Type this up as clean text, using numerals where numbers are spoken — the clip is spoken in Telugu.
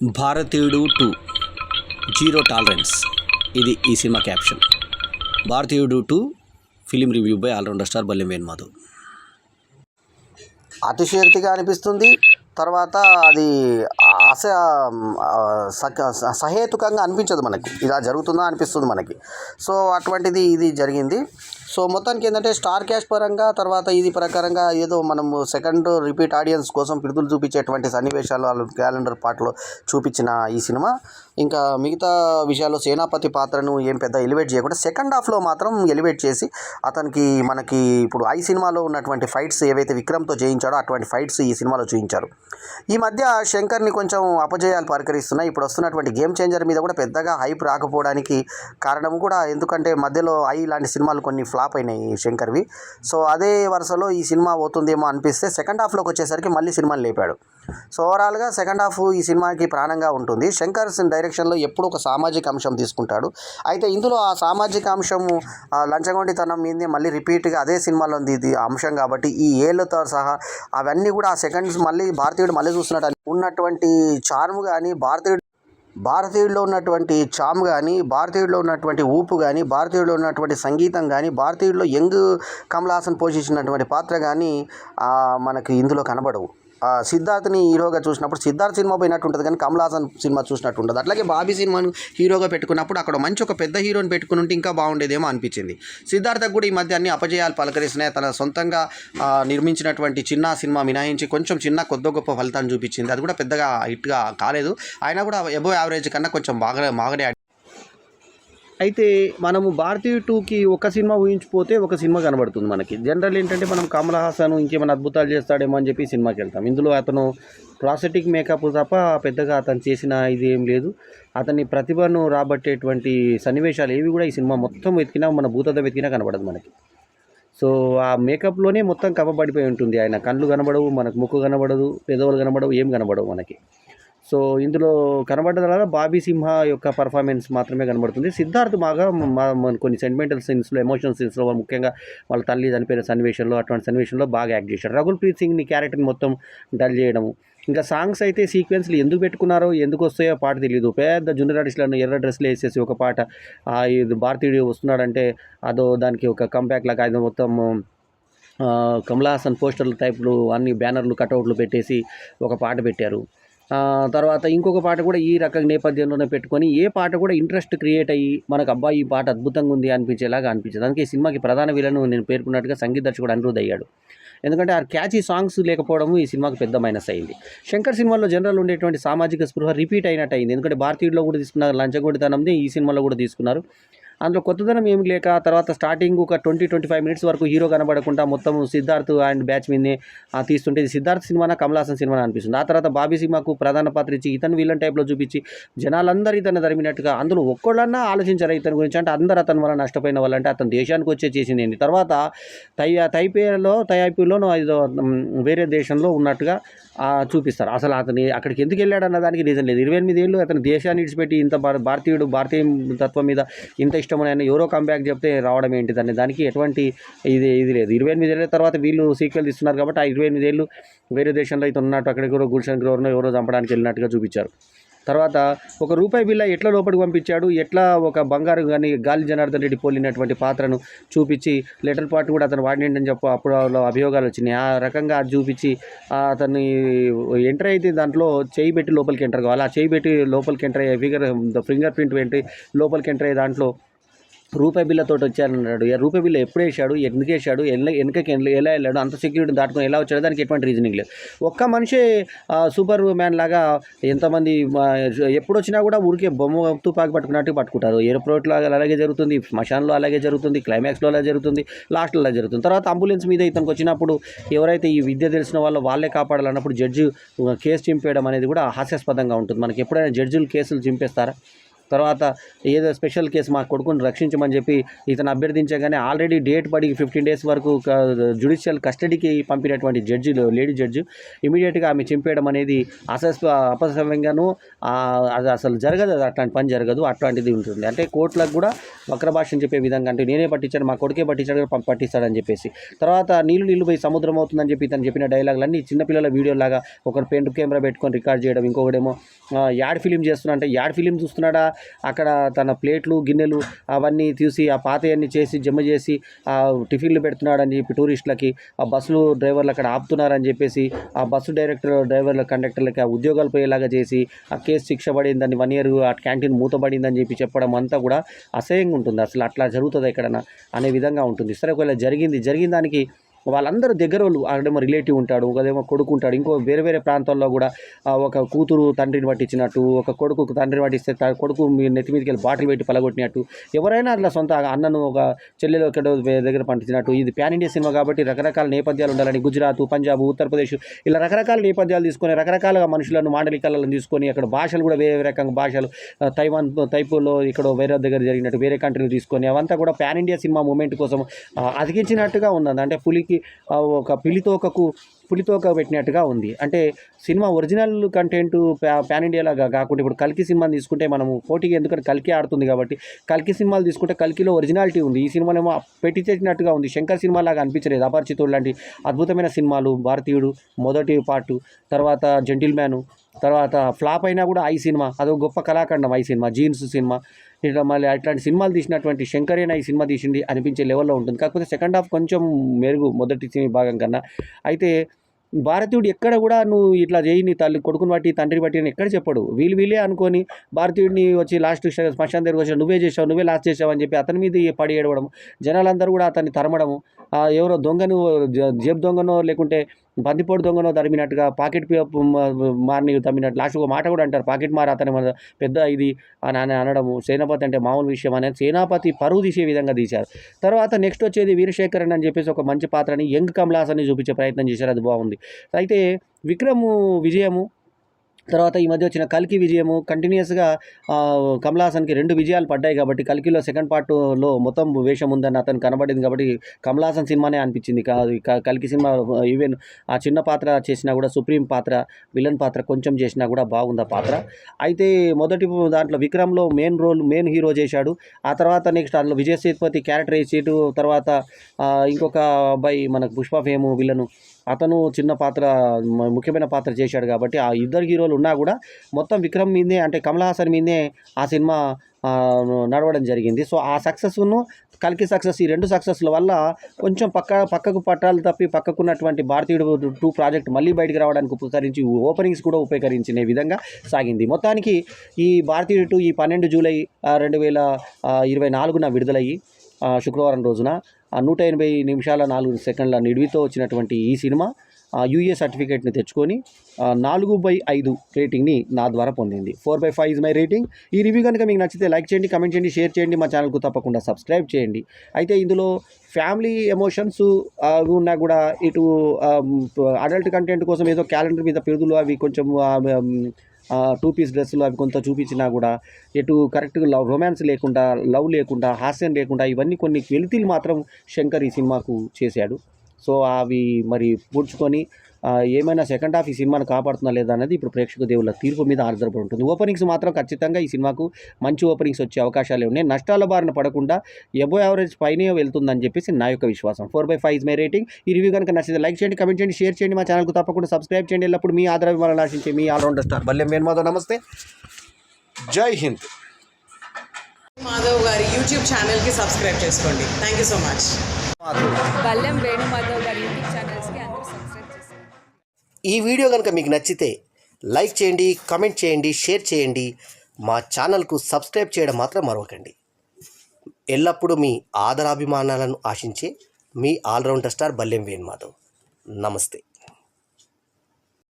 భారతీయుడు 2 జీరో టాలరెన్స్, ఇది ఈ cinema caption. Bharateeyudu 2 film review by allrounder star Ballem Venu Madhav. అతిశయోక్తిగా అనిపిస్తుంది. తర్వాత అది సహేతుకంగా అనిపించదు మనకి, ఇలా జరుగుతుందా అనిపిస్తుంది మనకి. సో అటువంటిది ఇది జరిగింది. సో మొత్తానికి ఏంటంటే స్టార్ క్యాష్ పరంగా, తర్వాత ఇది ప్రకారంగా ఏదో మనము సెకండ్ రిపీట్ ఆడియన్స్ కోసం పిడుదలు చూపించేటువంటి సన్నివేశాలు వాళ్ళు క్యాలెండర్ పాటలో చూపించిన ఈ సినిమా, ఇంకా మిగతా విషయాల్లో సేనాపతి పాత్రను ఏం పెద్ద ఎలివేట్ చేయకుండా సెకండ్ హాఫ్లో మాత్రం ఎలివేట్ చేసి అతనికి మనకి ఇప్పుడు ఐ సినిమాలో ఉన్నటువంటి ఫైట్స్ ఏవైతే విక్రమ్తో చేయించాడో అటువంటి ఫైట్స్ ఈ సినిమాలో చూపించారు. ఈ మధ్య శంకర్ని కొంచెం అపజయాలు పరికరిస్తున్నాయి. ఇప్పుడు వస్తున్నటువంటి గేమ్ చేంజర్ మీద కూడా పెద్దగా హైప్ రాకపోవడానికి కారణం కూడా, ఎందుకంటే మధ్యలో ఐ లాంటి సినిమాలు కొన్ని ఫ్లాప్ అయినాయి శంకర్వి. సో అదే వరుసలో ఈ సినిమా పోతుందేమో అనిపిస్తే సెకండ్ హాఫ్లోకి వచ్చేసరికి మళ్ళీ సినిమాని లేపాడు. సో ఓవరాల్గా సెకండ్ హాఫ్ ఈ సినిమాకి ప్రాణంగా ఉంటుంది. శంకర్ డైరెక్షన్లో ఎప్పుడు ఒక సామాజిక అంశం తీసుకుంటాడు. అయితే ఇందులో ఆ సామాజిక అంశం లంచగొండితనం మీదే మళ్ళీ రిపీట్గా అదే సినిమాలో ఉంది ఇది అంశం కాబట్టి, ఈ ఏళ్ళతో సహా అవన్నీ కూడా ఆ సెకండ్స్ మళ్ళీ భారతీయుడు మళ్ళీ చూస్తున్నట్టు ఉన్నటువంటి చార్మ్ కానీ, భారతీయుడిలో ఉన్నటువంటి చామ్ కానీ, భారతీయుడిలో ఉన్నటువంటి ఊపు కానీ, భారతీయుడిలో ఉన్నటువంటి సంగీతం కానీ, భారతీయుడిలో యంగ్ కమల్ హాసన్ పోషించినటువంటి పాత్ర కానీ మనకి ఇందులో కనబడవు. సిద్ధార్థ్ని హీరోగా చూసినప్పుడు సిద్ధార్థ్ సినిమా పోయినట్టు ఉంటుంది, కానీ కమల్ హాసన్ సినిమా చూసినట్టు ఉంటుంది. అట్లాగే బాబీ సినిమాను హీరోగా పెట్టుకున్నప్పుడు అక్కడ మంచి ఒక పెద్ద హీరోని పెట్టుకుని ఉంటే ఇంకా బాగుండేదేమో అనిపించింది. సిద్ధార్థకు కూడా ఈ మధ్య అన్ని అపజయాలు పలకరిస్తున్నాయి. తన సొంతంగా నిర్మించినటువంటి చిన్న సినిమా మినహాయించి కొంచెం చిన్న కొద్ది గొప్ప ఫలితాన్ని చూపించింది. అది కూడా పెద్దగా హిట్గా కాలేదు. అయినా కూడా అబోవ్ యావరేజ్ కన్నా కొంచెం బాగానే. అయితే మనము భారతీయ 2కి ఒక సినిమా ఊహించిపోతే ఒక సినిమా కనబడుతుంది మనకి. జనరల్ ఏంటంటే మనం కమల్ హాసన్ ఇంకేమైనా అద్భుతాలు చేస్తాడేమో అని చెప్పి సినిమాకి వెళ్తాం. ఇందులో అతను ప్రాస్థెటిక్ మేకప్ తప్ప పెద్దగా అతను చేసిన ఇది ఏం లేదు. అతని ప్రతిభను రాబట్టేటువంటి సన్నివేశాలు ఏవి కూడా ఈ సినిమా మొత్తం వెతికినా, మన భూతద్ద వెతికినా కనబడదు మనకి. సో ఆ మేకప్లోనే మొత్తం కప్పబడిపోయి ఉంటుంది. ఆయన కళ్ళు కనబడవు, మనకు ముక్కు కనబడదు, పెదవులు కనబడవు, ఏం కనబడవు మనకి. సో ఇందులో కనబడ్డదల్లా బాబీ సింహ యొక్క పర్ఫార్మెన్స్ మాత్రమే కనబడుతుంది. సిద్ధార్థ్ బాగా కొన్ని సెంటిమెంటల్ సీన్స్లో, ఎమోషనల్ సీన్స్లో, ముఖ్యంగా వాళ్ళ తల్లి చనిపోయిన సన్నివేశంలో, అటువంటి సన్నివేశంలో బాగా యాక్ట్ చేశాడు. రఘుల్ ప్రీత్ సింగ్ని క్యారెక్టర్ని మొత్తం డల్ చేయడము. ఇంకా సాంగ్స్ అయితే సీక్వెన్స్లు ఎందుకు పెట్టుకున్నారో, ఎందుకు వస్తాయో పాట తెలియదు. పెద్ద జూనియర్ ఆర్టిస్టులను ఎర్ర డ్రెస్లు వేసేసి ఒక పాట, ఇది భారతీయుడు వస్తున్నాడంటే అదో దానికి ఒక కంబ్యాక్ లాగా అది మొత్తం కమల్ హాసన్ పోస్టర్లు టైప్లు అన్ని బ్యానర్లు కటౌట్లు పెట్టేసి ఒక పాట పెట్టారు. తర్వాత ఇంకొక పాట కూడా ఈ రకంగా నేపథ్యంలోనే పెట్టుకొని, ఏ పాట కూడా ఇంట్రెస్ట్ క్రియేట్ అయ్యి మనకు అబ్బాయి ఈ పాట అద్భుతంగా ఉంది అనిపించేలాగా అనిపించింది. అందుకే ఈ సినిమాకి ప్రధాన విలను నేను పేర్కొన్నట్టుగా సంగీత దర్శకుడు అనిరుద్ అయ్యాడు. ఎందుకంటే ఆ క్యాచీ సాంగ్స్ లేకపోవడం ఈ సినిమాకి పెద్ద మైనస్ అయింది. శంకర్ సినిమాలో జనరల్ ఉండేటువంటి సామాజిక స్పృహ రిపీట్ అయినట్టు అయింది. ఎందుకంటే భారతీయుడిలో కూడా తీసుకున్నారు లంచగొండితనంది, ఈ సినిమాలో కూడా తీసుకున్నారు. అందులో కొత్తదనం ఏమి లేక, తర్వాత స్టార్టింగ్ ఒక 20-25 మినిట్స్ వరకు హీరో కనబడకుండా మొత్తం సిద్ధార్థ్ అండ్ బ్యాచ్ మీదే తీస్తుంటే ఇది సిద్ధార్థ్ సినిమానా కమల్ హాసన్ సినిమా అనిపిస్తుంది. ఆ తర్వాత బాబీ సినిమాకు ప్రధాన పాత్ర ఇచ్చి ఇతను విలన్ టైప్లో చూపించి జనాలందరూ ఇతను తరిమినట్టుగా, అందులో ఒక్కళ్ళన్నా ఆలోచించారు ఇతని గురించి అంటే అందరూ అతని వల్ల నష్టపోయిన వాళ్ళంటే అతను దేశానికి వచ్చే చేసింది ఏంటి. తర్వాత తైపీలోనో ఏదో వేరే దేశంలో ఉన్నట్టుగా చూపిస్తారు. అసలు అతని అక్కడికి ఎందుకు వెళ్ళాడు అన్న దానికి రీజన్ లేదు. 28 ఏళ్ళు అతను దేశాన్ని విడిచిపెట్టి ఇంత భారతీయ తత్వం మీద ఇంత ఇష్టమని ఆయన ఎవరో కంబ్యాక్ చెప్తే రావడం ఏంటిదని దానికి ఎటువంటి ఇది లేదు. 28 ఏళ్ళ తర్వాత వీళ్ళు సీక్వెల్ తీస్తున్నారు కాబట్టి ఆ 28 ఏళ్ళు వేరే దేశంలో అయితే ఉన్నట్టు అక్కడికి కూడా గుల్షన్ గ్రోవర్ను ఎవరో చంపడానికి వెళ్ళినట్టుగా చూపించారు. తర్వాత ఒక రూపాయి బిల్ల ఎట్లా లోపలికి పంపించాడు, ఎట్లా ఒక బంగారు కానీ గాలి జనార్దన్ రెడ్డి పోలినటువంటి పాత్రను చూపించి లెటర్ పార్ట్ కూడా అతను వాడినండి చెప్పి అప్పుడు అభియోగాలు వచ్చినాయి. ఆ రకంగా అది చూపించి అతన్ని ఎంటర్ అయితే దాంట్లో చేయి పెట్టి లోపలికి ఎంటర్ కావాలి. ఆ చేయి పెట్టి లోపలికి ఎంటర్ అయ్యే ఫింగర్ ప్రింట్ పెట్టి లోపలికి ఎంటర్ అయ్యే దాంట్లో రూపాయి బిల్లతో వచ్చారన్నాడు. రూపాయి బిల్ల ఎప్పుడు వేసాడు, ఎందుకు వేసాడు, వెనకకి ఎలా వెళ్ళాడు, అంత సెక్యూరిటీ దాటుకొని ఎలా వచ్చాడు, దానికి ఎటువంటి రీజనింగ్ లేదు. ఒక్క మనిషే సూపర్ మ్యాన్ లాగా ఎంతమంది ఎప్పుడు వచ్చినా కూడా ఊరికే బొమ్మ తుపాకి పట్టుకున్నట్టు పట్టుకుంటారు. ఎయిర్పోర్ట్లో అలాగే జరుగుతుంది, శ్మశాన్లో అలాగే జరుగుతుంది, క్లైమాక్స్లో అలా జరుగుతుంది, లాస్ట్లో అలా జరుగుతుంది. తర్వాత అంబులెన్స్ మీద ఇతనికి వచ్చినప్పుడు ఎవరైతే ఈ విద్య తెలిసిన వాళ్ళే కాపాడాలన్నప్పుడు జడ్జి కేసు చింపేయడం అనేది కూడా హాస్యాస్పదంగా ఉంటుంది. మనకి ఎప్పుడైనా జడ్జిలు కేసులు చింపేస్తారా? తర్వాత ఏదో స్పెషల్ కేసు మా కొడుకుని రక్షించమని చెప్పి ఇతను అభ్యర్థించగానే ఆల్రెడీ డేట్ పడి 15 days వరకు జ్యుడిషియల్ కస్టడీకి పంపినటువంటి లేడీ జడ్జి ఇమీడియట్గా ఆమె చింపేయడం అనేది అపసవ్యంగాను అది అసలు జరగదు, అది అట్లాంటి పని జరగదు, అట్లాంటిది ఉంటుంది. అంటే కోర్టులకు కూడా వక్ర భాషను చెప్పే విధంగా, అంటే నేనే పట్టించాను, మా కొడుకే పట్టించాడు పట్టిస్తాడని చెప్పేసి. తర్వాత నీళ్ళు పోయి సముద్రం అవుతుందని చెప్పి తను చెప్పిన డైలాగులన్నీ చిన్నపిల్లల వీడియోలాగా ఒకరు పెన్ కెమెరా పెట్టుకొని రికార్డ్ చేయడం, ఇంకొకడేమో యాడ్ ఫిలిం చేస్తున్నా అంటే యాడ్ ఫిలిం చూస్తున్నాడా, అక్కడ తన ప్లేట్లు గిన్నెలు అవన్నీ తీసి ఆ పాతయన్నీ చేసి జమ చేసి టిఫిన్లు పెడుతున్నాడని చెప్పి టూరిస్టులకి, ఆ బస్సులు డ్రైవర్లు అక్కడ ఆపుతున్నారని చెప్పేసి ఆ బస్సు డ్రైవర్ల కండక్టర్లకి ఆ ఉద్యోగాలు పోయేలాగా చేసి ఆ కేసు శిక్ష పడిందని 1 year ఆ క్యాంటీన్ మూతబడిందని చెప్పి చెప్పడం అంతా కూడా అసహ్యంగా ఉంటుంది. అసలు అట్లా జరుగుతుంది ఎక్కడన్నా అనే విధంగా ఉంటుంది. సరే, ఒకవేళ జరిగిన దానికి వాళ్ళందరూ దగ్గర వాళ్ళు, అక్కడేమో రిలేటివ్ ఉంటాడు, ఒకదేమో కొడుకు ఉంటాడు, ఇంకో వేరే ప్రాంతాల్లో కూడా ఒక కూతురు తండ్రిని పట్టించినట్టు, ఒక కొడుకు తండ్రిని పట్టిస్తే కొడుకు నెత్తి మీదకి వెళ్ళి బాటిల్ పెట్టి పలగొట్టినట్టు, ఎవరైనా అట్లా సొంత అన్నను ఒక చెల్లెలు ఎక్కడో దగ్గర పంపించినట్టు. ఇది ప్యాన్ ఇండియా సినిమా కాబట్టి రకరకాల నేపథ్యాలు ఉండాలని గుజరాత్, పంజాబ్, ఉత్తరప్రదేశ్ ఇలా రకరకాల నేపథ్యాలు తీసుకొని రకరకాలుగా మనుషులను మాండలికాలను తీసుకొని అక్కడ భాషలు కూడా వేరే రకంగా భాషలు, తైపులో ఇక్కడ వేరే దగ్గర జరిగినట్టు వేరే కంట్రీలు తీసుకొని అవంతా కూడా ప్యాన్ ఇండియా సినిమా మూమెంట్ కోసం అతికించినట్టుగా ఉన్నది. అంటే పులికి ఒక పులితోక పెట్టినట్టుగా ఉంది. అంటే cinema original content pan India లాగా కాకుండా ఇప్పుడు కల్కి సినిమాని తీసుకుంటే మనము పోటీకి, ఎందుకంటే కల్కి ఆడుతుంది కాబట్టి కల్కి సినిమాలు తీసుకుంటే కల్కిలో ఒరిజినాలిటీ ఉంది. ఈ సినిమానేమో పెట్టించేసినట్టుగా ఉంది. శంకర్ సినిమా లాగా అనిపించలేదు. అపరిచితుడు లాంటి అద్భుతమైన సినిమాలు, భారతీయుడు మొదటి పార్టు, తర్వాత జెంటిల్మ్యాను, తర్వాత ఫ్లాప్ అయినా కూడా ఐ సినిమా అదొక గొప్ప కళాఖండం. ఐ సినిమా, జీన్స్ సినిమా, ఇట్లా మళ్ళీ అట్లాంటి సినిమాలు తీసినటువంటి శంకరేనా ఈ సినిమా తీసింది అనిపించే లెవెల్లో ఉంటుంది. కాకపోతే సెకండ్ హాఫ్ కొంచెం మెరుగు మొదటి భాగం కన్నా. అయితే భారతీయుడు ఎక్కడ కూడా నువ్వు ఇట్లా చేయి, నీ తల్లి కొడుకుని బట్టి తండ్రిని బట్టి అని ఎక్కడ చెప్పడు. వీళ్ళే అనుకొని భారతీయుడిని వచ్చి లాస్ట్ శ్మశాన దగ్గర వచ్చి నువ్వే చేసావు, నువ్వే లాస్ట్ చేసావు అని చెప్పి అతని మీద పడి ఏడవడం, జనాలందరూ కూడా అతన్ని తరమడము, ఎవరో దొంగను జేబు దొంగనో లేకుంటే బందిపోటు దొంగనో తరిమినట్టుగా, పాకెట్ మారిని తమ్మినట్టు లాస్ట్ ఒక మాట కూడా అంటారు, పాకెట్ మారి అతని పెద్ద ఇది అని అనడము. సేనాపతి అంటే మామూలు విషయం అనేది సేనాపతి పరువు తీసే విధంగా తీశారు. తర్వాత నెక్స్ట్ వచ్చేది వీరశేఖరన్ అని చెప్పేసి ఒక మంచి పాత్రని యంగ్ కమల్ హాసన్ని చూపించే ప్రయత్నం చేశారు. అది బాగుంది. అయితే విక్రమ్ విజయము, తర్వాత ఈ మధ్య వచ్చిన కల్కి విజయము, కంటిన్యూస్గా కమల్ హాసన్కి 2 విజయాలు పడ్డాయి కాబట్టి కల్కిలో సెకండ్ పార్ట్లో మొత్తం వేషం ఉందని అతను కనబడింది కాబట్టి కమల్ హాసన్ సినిమానే అనిపించింది. కల్కి సినిమా ఈవెన్ ఆ చిన్న పాత్ర చేసినా కూడా, సుప్రీం పాత్ర, విలన్ పాత్ర కొంచెం చేసినా కూడా బాగుంది ఆ పాత్ర. అయితే మొదటి దాంట్లో విక్రమ్లో మెయిన్ హీరో చేశాడు. ఆ తర్వాత నెక్స్ట్ అందులో విజయ్ సేతుపతి క్యారెక్టర్ వేసేటు, తర్వాత ఇంకొక అబ్బాయి మనకు పుష్ప ఫేము విలను, అతను చిన్న పాత్ర ముఖ్యమైన పాత్ర చేశాడు కాబట్టి ఆ ఇద్దరు హీరోలు ఉన్నా కూడా మొత్తం విక్రమ్ మీదే, అంటే కమల్ హాసన్ మీదే ఆ సినిమా నడవడం జరిగింది. సో ఆ సక్సెస్ను కల్కి సక్సెస్, ఈ 2 సక్సెస్ల వల్ల కొంచెం పక్కకు పట్టాలు తప్పి పక్కకున్నటువంటి భారతీయుడు 2 ప్రాజెక్ట్ మళ్ళీ బయటికి రావడానికి ఉపకరించి, ఓపెనింగ్స్ కూడా ఉపకరించిన విధంగా సాగింది. మొత్తానికి ఈ భారతీయుడు 2 ఈ 12 జూలై 2024 విడుదలయ్యి శుక్రవారం రోజున 180 నిమిషాల 4 సెకండ్ల నిడివితో వచ్చినటువంటి ఈ సినిమా యూఏ సర్టిఫికేట్ని తెచ్చుకొని 4/5 రేటింగ్ని నా ద్వారా పొందింది. 4/5 ఇస్ మై రేటింగ్. ఈ రివ్యూ కనుక మీకు నచ్చితే లైక్ చేయండి, కమెంట్ చేయండి, షేర్ చేయండి, మా ఛానల్కు తప్పకుండా సబ్స్క్రైబ్ చేయండి. అయితే ఇందులో ఫ్యామిలీ ఎమోషన్స్ ఉన్నా కూడా, ఇటు అడల్ట్ కంటెంట్ కోసం ఏదో క్యాలెండర్ మీద పిరుదులు అవి కొంచెం 2 పీస్ డ్రెస్సులు అవి కొంత చూపించినా కూడా, ఎటు కరెక్ట్గా రొమాన్స్ లేకుండా, లవ్ లేకుండా, హాస్యం లేకుండా, ఇవన్నీ కొన్ని వెలితిలు మాత్రం శంకర్ ఈ సినిమాకు చేశాడు. సో అవి మరి పూడ్చుకొని ఏమైనా సెకండ్ హాఫ్ ఈ సినిమాను కాపాడుతున్నా లేదా అనేది ఇప్పుడు ప్రేక్షక దేవుళ్ళ తీర్పు మీద ఆధారపడి ఉంటుంది. ఓపెనింగ్స్ మాత్రం ఖచ్చితంగా ఈ సినిమాకు మంచి ఓపెనింగ్స్ వచ్చే అవకాశాలే ఉన్నాయి. నష్టాల బారిన పడకుండా ఎబో యావరేజ్ పైనే వెళ్తుందని చెప్పేసి నా యొక్క విశ్వాసం. 4/5 ఇస్ మై రేటింగ్. ఈ రివ్యూ కనుక నచ్చితే లైక్ చేయండి, కమెంట్ చేయండి, షేర్ చేయండి, మా ఛానల్కు తప్పకుండా సబ్స్క్రైబ్ చేయండి. ఎల్లప్పుడు మీ ఆదరాభిమానాలు ఆశించే మీ ఆల్రౌండర్ స్టార్ బల్లెం వేణుమాధవ్. నమస్తే, జై హింద్. మాధవ్ గారి యూట్యూబ్ ఛానల్కి సబ్స్క్రైబ్ చేసుకోండి. Thank you so much. Ballem Venumadhav గారి యూట్యూబ్ ఛానల్స్కి అందరూ సబ్స్క్రైబ్ చేస్తారు. ఈ వీడియో కనుక మీకు నచ్చితే లైక్ చేయండి, కమెంట్ చేయండి, షేర్ చేయండి, మా ఛానల్కు సబ్స్క్రైబ్ చేయడం మాత్రం మరవకండి. ఎల్లప్పుడూ మీ ఆదరాభిమానాలను ఆశించే మీ ఆల్రౌండర్ స్టార్ బల్లెం వేణుమాధవ్. నమస్తే.